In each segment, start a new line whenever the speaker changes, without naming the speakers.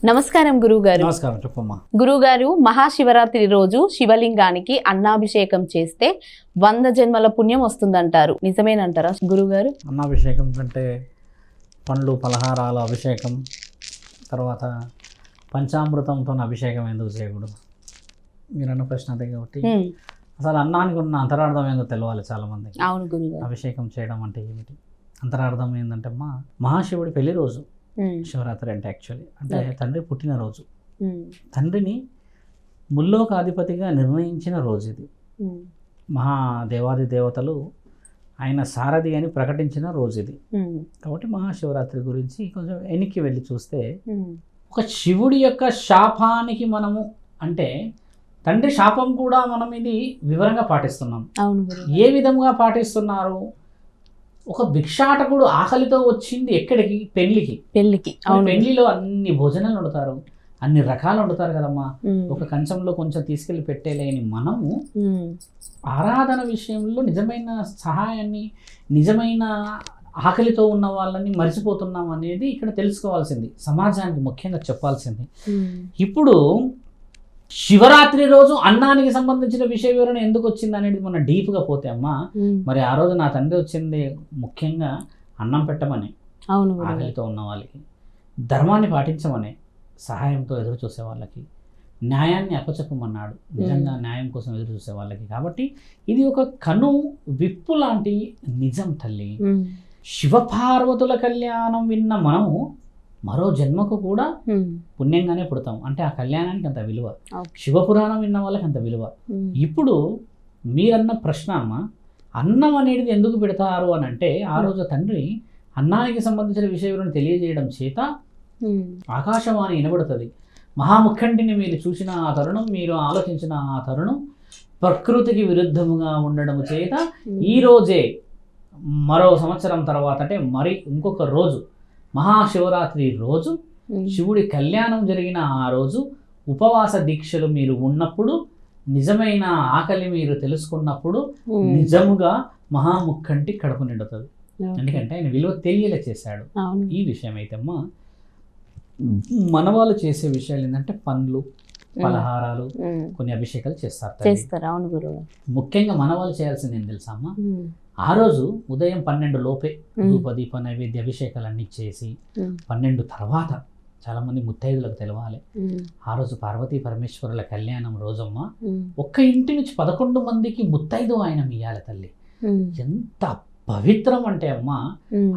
నమస్కారం గురువుగారు.
నమస్కారం, చెప్పమ్మా.
గురువుగారు, మహాశివరాత్రి రోజు శివలింగానికి అన్నాభిషేకం చేస్తే 100 జన్మల పుణ్యం వస్తుందంటారు, నిజమేనంటారా గురువుగారు?
అన్నాభిషేకం కంటే పండ్లు పలహారాల అభిషేకం, తర్వాత పంచామృతంతో అభిషేకం ఎందుకు చేయకూడదు? మీరన్న ప్రశ్న అదే కాబట్టి అసలు అన్నానికి ఉన్న అంతరార్థం ఏందో తెలవాలి చాలామంది.
అవును గురువుగారు.
అభిషేకం చేయడం అంటే ఏమిటి? అంతరార్థం ఏంటంటే మహాశివుడి పెళ్లి రోజు శివరాత్రి అంటే యాక్చువల్లీ అంటే తండ్రి పుట్టినరోజు. తండ్రిని ముల్లోకాధిపతిగా నిర్ణయించిన రోజు ఇది. మహాదేవాది దేవతలు ఆయన సారథి అని ప్రకటించిన రోజు ఇది. కాబట్టి మహాశివరాత్రి గురించి కొంచెం వెనక్కి వెళ్ళి చూస్తే, ఒక శివుడి యొక్క శాపానికి మనము అంటే తండ్రి శాపం కూడా మనం ఇది వివరంగా పాటిస్తున్నాం. ఏ విధంగా పాటిస్తున్నారు? ఒక భిక్షాటకుడు ఆకలితో వచ్చింది ఎక్కడికి? పెళ్లికి. పెళ్లిలో అన్ని భోజనాలు వండుతారు, అన్ని రకాలు వండుతారు కదమ్మా. ఒక కంచంలో కొంచెం తీసుకెళ్లి పెట్టేలేని మనము ఆరాధన విషయంలో నిజమైన సహాయాన్ని, నిజమైన ఆకలితో ఉన్న వాళ్ళని మర్చిపోతున్నాం అనేది ఇక్కడ తెలుసుకోవాల్సింది, సమాజానికి ముఖ్యంగా చెప్పాల్సింది. ఇప్పుడు శివరాత్రి రోజు అన్నానికి సంబంధించిన విషయ వివరణ ఎందుకు వచ్చింది అనేది మనం డీప్గా పోతే అమ్మా, మరి ఆ రోజు నా తండ్రి వచ్చింది ముఖ్యంగా అన్నం పెట్టమని, ఆకలితో ఉన్న వాళ్ళకి, ధర్మాన్ని పాటించమని, సహాయంతో ఎదురు చూసే వాళ్ళకి, న్యాయాన్ని అప్పచెప్పమన్నాడు, నిజంగా న్యాయం కోసం ఎదురు చూసే వాళ్ళకి. కాబట్టి ఇది ఒక కను విప్పు లాంటి నిజం తల్లి. శివపార్వతుల కళ్యాణం విన్న మనము మరో జన్మకు కూడా పుణ్యంగానే పుడతాం. అంటే ఆ కళ్యాణానికి అంత విలువ, శివపురాణం విన్న వాళ్ళకి అంత విలువ. ఇప్పుడు మీరన్న ప్రశ్న అమ్మ, అన్నం అనేది ఎందుకు పెడతారు అని అంటే, ఆ రోజు తండ్రి అన్నానికి సంబంధించిన విషయ వివరణ తెలియజేయడం చేత ఆకాశవాణి వినబడుతుంది. మహాముఖండిని మీరు చూసిన ఆ తరుణం, మీరు ఆలోచించిన ఆ తరుణం ప్రకృతికి విరుద్ధముగా ఉండడం చేత ఈ రోజే మరో సంవత్సరం తర్వాత అంటే మరి ఇంకొక రోజు మహాశివరాత్రి రోజు, శివుడి కళ్యాణం జరిగిన ఆ రోజు ఉపవాస దీక్షలు మీరు ఉన్నప్పుడు, నిజమైన ఆకలి మీరు తెలుసుకున్నప్పుడు నిజముగా మహాముఖంటి కడుపు నిండుతుంది. ఎందుకంటే ఆయన విలువ తెలియలే చేశాడు. ఈ విషయం అయితే అమ్మా, మన వాళ్ళు చేసే విషయాలు ఏంటంటే పండ్లు పలహారాలు, కొన్ని అభిషేకాలు చేస్తారు. ముఖ్యంగా మన వాళ్ళు చేయాల్సింది ఏం తెలుసా అమ్మా, ఆ రోజు ఉదయం 12 లోపే ధూపదీప నైవేద్య అభిషేకాలన్నీ చేసి 12 తర్వాత చాలా మంది ముత్తైదులకు తెలవాలి. ఆ రోజు పార్వతీ పరమేశ్వరుల కళ్యాణం రోజమ్మ, ఒక్క ఇంటి నుంచి 11 మందికి ముత్తైదు ఆయన ఇయ్యాలి తల్లి. ఎంత పవిత్రం అంటే అమ్మ,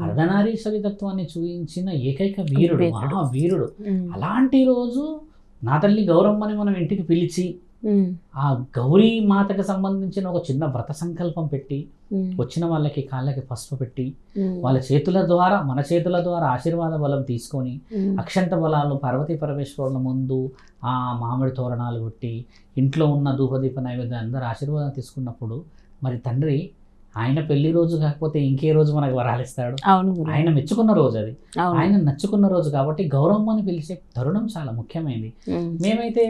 అర్ధనారీశ్వరి తత్వాన్ని చూపించిన ఏకైక వీరుడు, మహావీరుడు. అలాంటి రోజు నా తల్లి గౌరమ్మని మనం ఇంటికి పిలిచి ఆ గౌరీ మాతకు సంబంధించిన ఒక చిన్న వ్రత సంకల్పం పెట్టి, వచ్చిన వాళ్ళకి కాళ్ళకి పసుపు పెట్టి, వాళ్ళ చేతుల ద్వారా మన చేతుల ద్వారా ఆశీర్వాద బలం తీసుకొని, అక్షంత బలాలు పార్వతీ పరమేశ్వరుల ముందు ఆ మామిడి తోరణాలు పెట్టి, ఇంట్లో ఉన్న ధూపదీప నైవేద్యం అందరూ ఆశీర్వాదం తీసుకున్నప్పుడు, మరి తండ్రి ఆయన పెళ్లి రోజు కాకపోతే ఇంకే రోజు మనకు వరాలిస్తాడు. ఆయన మెచ్చుకున్న రోజు అది, ఆయన నచ్చుకున్న రోజు. కాబట్టి గౌరమ్మని పిలిచే తరుణం చాలా ముఖ్యమైనది. మేమైతే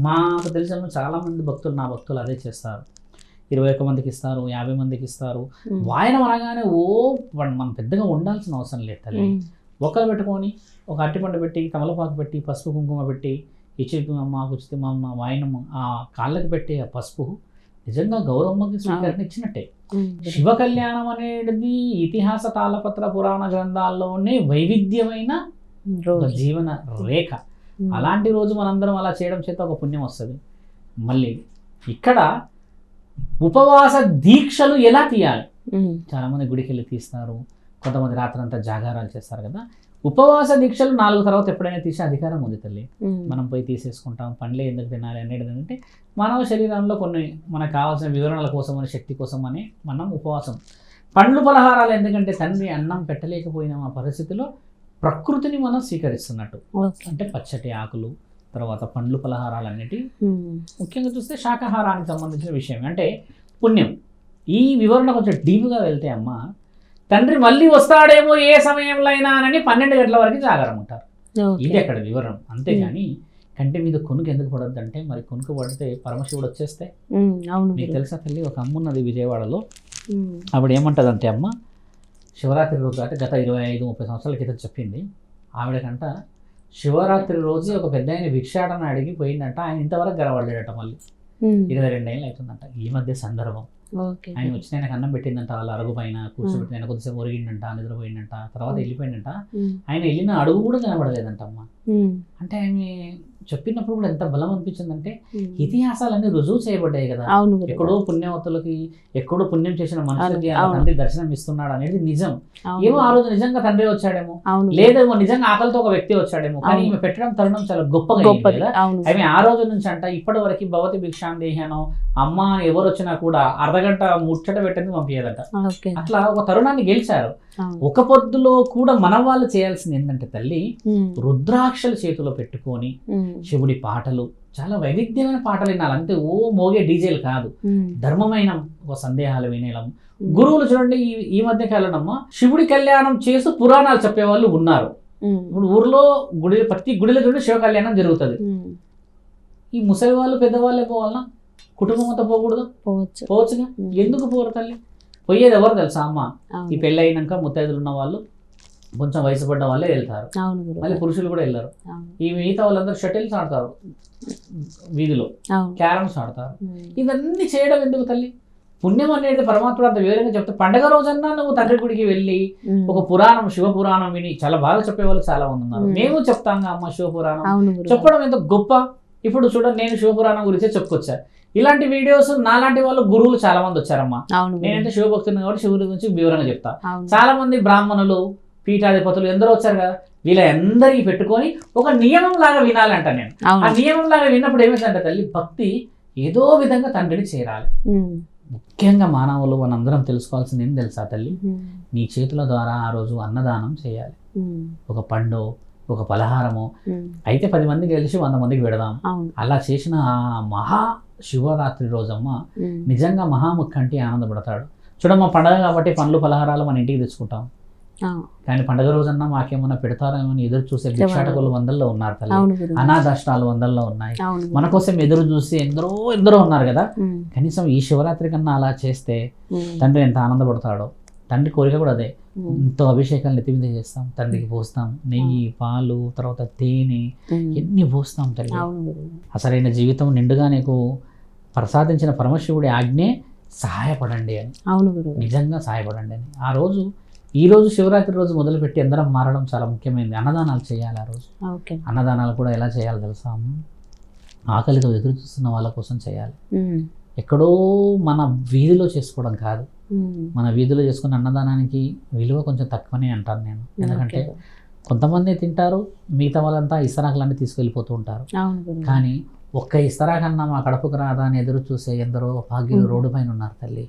మాకు తెలిసిన చాలా మంది భక్తులు, నా భక్తులు అదే చేస్తారు. 21 మందికి ఇస్తారు, 50 మందికి ఇస్తారు. వాయనం అనగానే మనం పెద్దగా ఉండాల్సిన అవసరం లేదు తల్లి. ఒకరు పెట్టుకొని ఒక అట్టిపండు పెట్టి, తమలపాకు పెట్టి, పసుపు కుంకుమ పెట్టి ఇచ్చి మాకు ఉచిత మా వాయనం ఆ కాళ్ళకి పెట్టి ఆ పసుపు నిజంగా గౌరమ్మకి స్వీకరణ ఇచ్చినట్టే. శివ కళ్యాణం అనేది ఇతిహాస తాళపత్ర పురాణ గ్రంథాల్లోనే వైవిధ్యమైన జీవన రేఖ. అలాంటి రోజు మనందరం అలా చేయడం చేత ఒక పుణ్యం వస్తుంది. మళ్ళీ ఇక్కడ ఉపవాస దీక్షలు ఎలా తీయాలి? చాలామంది గుడికి వెళ్ళి తీస్తారు, కొంతమంది రాత్రంతా జాగారాలు చేస్తారు కదా. ఉపవాస దీక్షలు 4 తర్వాత ఎప్పుడైనా తీసే అధికారం ఉంది తల్లి. మనం పోయి తీసేసుకుంటాం. పండ్లే ఎందుకు తినాలి అనేది ఏంటంటే, మానవ శరీరంలో కొన్ని మనకు కావాల్సిన వివరణల కోసం అని, శక్తి కోసం అని మనం ఉపవాసం. పండ్లు పలహారాలు ఎందుకంటే తండ్రి అన్నం పెట్టలేకపోయిన ఆ పరిస్థితిలో ప్రకృతిని మనం స్వీకరిస్తున్నట్టు. అంటే పచ్చటి ఆకులు, తర్వాత పండ్లు పలహారాలు అన్నిటి ముఖ్యంగా చూస్తే శాకాహారానికి సంబంధించిన విషయం అంటే పుణ్యం. ఈ వివరణ కొంచెం డీప్గా వెళ్తే అమ్మ, తండ్రి మళ్ళీ వస్తాడేమో ఏ సమయంలో అయినా అని 12 గంటల వరకు జాగారం ఉంటారు. ఇది అక్కడ వివరణం. అంతేగాని కంటి మీద కొనుకు ఎందుకు పడద్దు అంటే, మరి కొనుకు పడితే పరమశివుడు వచ్చేస్తే. మీకు తెలుసా తల్లి, ఒక అమ్మ ఉన్నది విజయవాడలో. ఆవిడ ఏమంటదంటే అమ్మ, శివరాత్రి రోజు అంటే గత 25-30 సంవత్సరాల క్రితం చెప్పింది. ఆవిడకంట శివరాత్రి రోజు ఒక పెద్ద ఆయన భిక్షాటన అడిగి పోయిందంట, ఆయన ఇంతవరకు గడవడలేడట. మళ్ళీ 22 ఏళ్ళు అవుతుందంట. ఈ మధ్య సందర్భం ఆయన వచ్చిన ఆయనకు అన్నం పెట్టిందంట, వాళ్ళ అరుగు పైన కూర్చోబెట్టి ఆయన కొద్దిసేపు ఒరిగిందంట, నిద్రపోయిందంట, తర్వాత వెళ్ళిపోయిందంట. ఆయన వెళ్ళిన అడుగు కూడా కనబడలేదంట అమ్మ. అంటే ఆయన చెప్పినప్పుడు కూడా ఎంత బలం అనిపించిందంటే ఇతిహాసాలన్నీ రుజువు చేయబడ్డాయి కదా. ఎక్కడో పుణ్యవతులకి, ఎక్కడో పుణ్యం చేసిన మనుషులకి తండ్రి దర్శనం ఇస్తున్నాడు అనేది నిజం. ఏమో ఆ రోజు నిజంగా తండ్రి వచ్చాడేమో, లేదేమో నిజంగా ఆకలితో ఒక వ్యక్తి వచ్చాడేమో, కానీ ఈమె పెట్టడం తరుణం చాలా గొప్పగా కదా. ఆమె ఆ రోజు నుంచి అంట ఇప్పటి వరకు భవతి భిక్షాం దేహానో అమ్మ అని ఎవరు వచ్చినా కూడా అర్ధగంట ముచ్చట పెట్టింది పంపించదట. అట్లా ఒక తరుణాన్ని గెలిచారు. ఒక పొద్దులో కూడా మన వాళ్ళు చేయాల్సింది ఏంటంటే తల్లి, రుద్రాక్షలు చేతిలో పెట్టుకొని శివుడి పాటలు, చాలా వైవిధ్యమైన పాటలు వినాలి. అంటే ఓ మోగే డీజేలు కాదు, ధర్మమైన ఒక సందేహాలు వినేలం. గురువులు చూడండి, ఈ మధ్య కాలంలో శివుడి కళ్యాణం చేస్తూ పురాణాలు చెప్పేవాళ్ళు ఉన్నారు. ఇప్పుడు ఊర్లో ప్రతి గుడిలో చూడండి శివ కళ్యాణం జరుగుతుంది. ఈ ముసలి వాళ్ళు పెద్దవాళ్ళే పోవాలన్నా, కుటుంబం అంతా పోకూడదు? పోవచ్చుగా. ఎందుకు పోరు తల్లి? పోయేది ఎవరు తెలుసా అమ్మ? ఈ పెళ్ళి అయినాక ముత్తైదులు ఉన్న వాళ్ళు, కొంచెం వయసు పడ్డ వాళ్ళే వెళ్తారు. మళ్ళీ పురుషులు కూడా వెళ్ళారు. ఈ మిగతా వాళ్ళందరూ షటిల్స్ ఆడతారు, వీధిలో క్యారమ్స్ ఆడతారు. ఇవన్నీ చేయడం ఎందుకు తల్లి? పుణ్యం అనేది పరమాత్ముడు అంత వివరంగా చెప్తే, పండగ రోజన్నా నువ్వు తండ్రి గుడికి వెళ్ళి ఒక పురాణం, శివ పురాణం విని చాలా బాగా చెప్పేవాళ్ళు చాలా మంది ఉన్నారు. మేము చెప్తాం అమ్మ శివ పురాణం చెప్పడం ఎంత గొప్ప. ఇప్పుడు చూడండి, నేను శివపురాణం గురించే చెప్పుకొచ్చా. ఇలాంటి వీడియోస్ నాలాంటి వాళ్ళు గురువులు చాలా మంది వచ్చారమ్మా. నేనంటే శివభక్తుని కాబట్టి శివుడి గురించి వివరంగా చెప్తా. చాలా మంది బ్రాహ్మణులు, పీఠాధిపతులు ఎందరో వచ్చారు కదా, వీళ్ళందరికీ పెట్టుకొని ఒక నియమం లాగా వినాలంట. నేను ఆ నియమం లాగా విన్నప్పుడు ఏమైందంటే తల్లి, భక్తి ఏదో విధంగా తండ్రిని చేరాలి. ముఖ్యంగా మానవులు మనందరం తెలుసుకోవాల్సింది ఏం తెలుసా తల్లి, నీ చేతుల ద్వారా ఆ రోజు అన్నదానం చేయాలి. ఒక పండు, ఒక పలహారము అయితే 10 మందికి కలిసి 100 మందికి పెడదాం. అలా చేసిన ఆ మహా శివరాత్రి రోజమ్మ నిజంగా మహాముఖంటి ఆనందపడతాడు. చూడమ్మా, పండగ కాబట్టి పండ్లు పలహారాలు మన ఇంటికి తెచ్చుకుంటాం, కానీ పండగ రోజన్నా మాకేమన్నా పెడతారేమో అని ఎదురు చూసే భిక్షాటకులు వందల్లో ఉన్నారు తల్లి. అనాథాష్టాలు వందల్లో ఉన్నాయి. మన కోసం ఎదురు చూసి ఎందరో ఉన్నారు కదా. కనీసం ఈ శివరాత్రి కన్నా అలా చేస్తే తండ్రి ఎంత ఆనందపడతాడో. తండ్రి కోరిక కూడా అదే. ఎంతో అభిషేకాలు నెత్తి మీద చేస్తాం, తండ్రికి పోస్తాం, నెయ్యి, పాలు, తర్వాత తేనె, ఎన్ని పోస్తాం తల్లి. అసలైన జీవితం నిండుగా నీకు ప్రసాదించిన పరమశివుడి ఆజ్ఞే సహాయపడండి అని. నిజంగా సహాయపడండి అని. ఆ రోజు, ఈ రోజు శివరాత్రి రోజు మొదలుపెట్టి అందరం మారడం చాలా ముఖ్యమైనది. అన్నదానాలు చేయాలి ఆ రోజు. అన్నదానాలు కూడా ఎలా చేయాలో తెలుసా? ఆకలితో ఎదురు చూస్తున్న వాళ్ళ కోసం చేయాలి. ఎక్కడో మన వీధిలో చేసుకోవడం కాదు. మన వీధిలో చేసుకున్న అన్నదానానికి విలువ కొంచెం తక్కువనే అంటాను నేను. ఎందుకంటే కొంతమంది తింటారు, మిగతా వాళ్ళంతా ఇస్తరాకులన్నీ తీసుకెళ్ళిపోతూ ఉంటారు. కానీ ఒక్క ఇస్తరాకన్నా మా కడుపుకు రాదా అని ఎదురు చూసే ఎందరో భాగ్యులు రోడ్డు పైన ఉన్నారు తల్లి.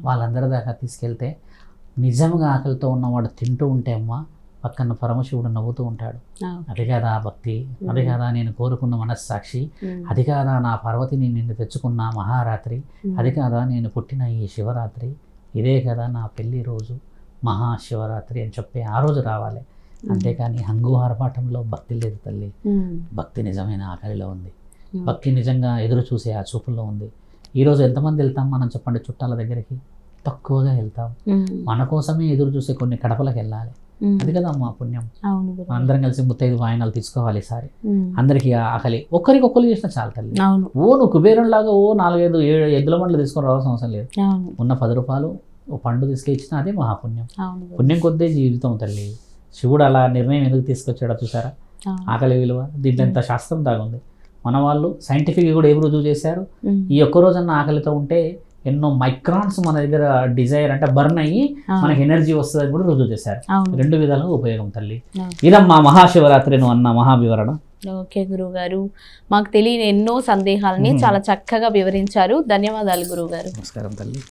వాళ్ళందరి దాకా తీసుకెళ్తే నిజంగా ఆకలితో ఉన్నవాడు తింటూ ఉంటే అమ్మ పక్కన పరమశివుడు నవ్వుతూ ఉంటాడు. అది కాదా భక్తి, అది కాదా నేను కోరుకున్న మనస్సాక్షి, అది కాదా నా పార్వతిని నిన్ను తెచ్చుకున్న మహారాత్రి, అది కాదా నేను పుట్టిన ఈ శివరాత్రి, ఇదే కదా నా పెళ్లి రోజు మహాశివరాత్రి అని చెప్పి ఆ రోజు రావాలి. అంతేకాని హంగు ఆర్భాటంలో భక్తి లేదు తల్లి. భక్తి నిజమైన ఆకలిలో ఉంది. భక్తి నిజంగా ఎదురు చూసే ఆ చూపుల్లో ఉంది. ఈరోజు ఎంతమంది వెళ్తాం మనం చెప్పండి? చుట్టాల దగ్గరికి తక్కువగా వెళ్తాం. మన కోసమే ఎదురు చూసే కొన్ని కడపలకు వెళ్ళాలి. అది కదా మా పుణ్యం. అందరం కలిసి ముత్తైదు వాయనాలు తీసుకోవాలి. ఈసారి అందరికి ఆకలి ఒక్కరికొక్కరు చేసిన చాలు తల్లి. ఓ నువ్వు కుబేరంలాగా 4-5 ఎద్దుల బండ్లు తీసుకొని రావాల్సిన అవసరం లేదు. ఉన్న 10 రూపాయలు ఓ పండు తీసుకొచ్చినా అదే మహాపుణ్యం. పుణ్యం కొద్దే జీవితం తల్లి. శివుడు అలా నిర్ణయం ఎందుకు తీసుకొచ్చాడో చూసారా? ఆకలి విలువ దీంట్లో ఎంత శాస్త్రం దాగుంది. మన వాళ్ళు సైంటిఫిక్ కూడా ఏం రుజువు చేశారు? ఈ ఒక్క రోజన్న ఆకలితో ఉంటే ఎన్నో మైక్రాన్స్ మన దగ్గర డిజైర్ అంటే బర్న్ అయ్యి మనకి ఎనర్జీ వస్తుందని కూడా రుజువు చేశారు. 2 విధాలుగా ఉపయోగం తల్లి. ఇదమ్మా మహాశివరాత్రి నువ్వు అన్న మహావివరణ.
ఓకే గురువు గారు, మాకు తెలియని ఎన్నో సందేహాలని చాలా చక్కగా వివరించారు. ధన్యవాదాలు గురువు గారు.
నమస్కారం తల్లి.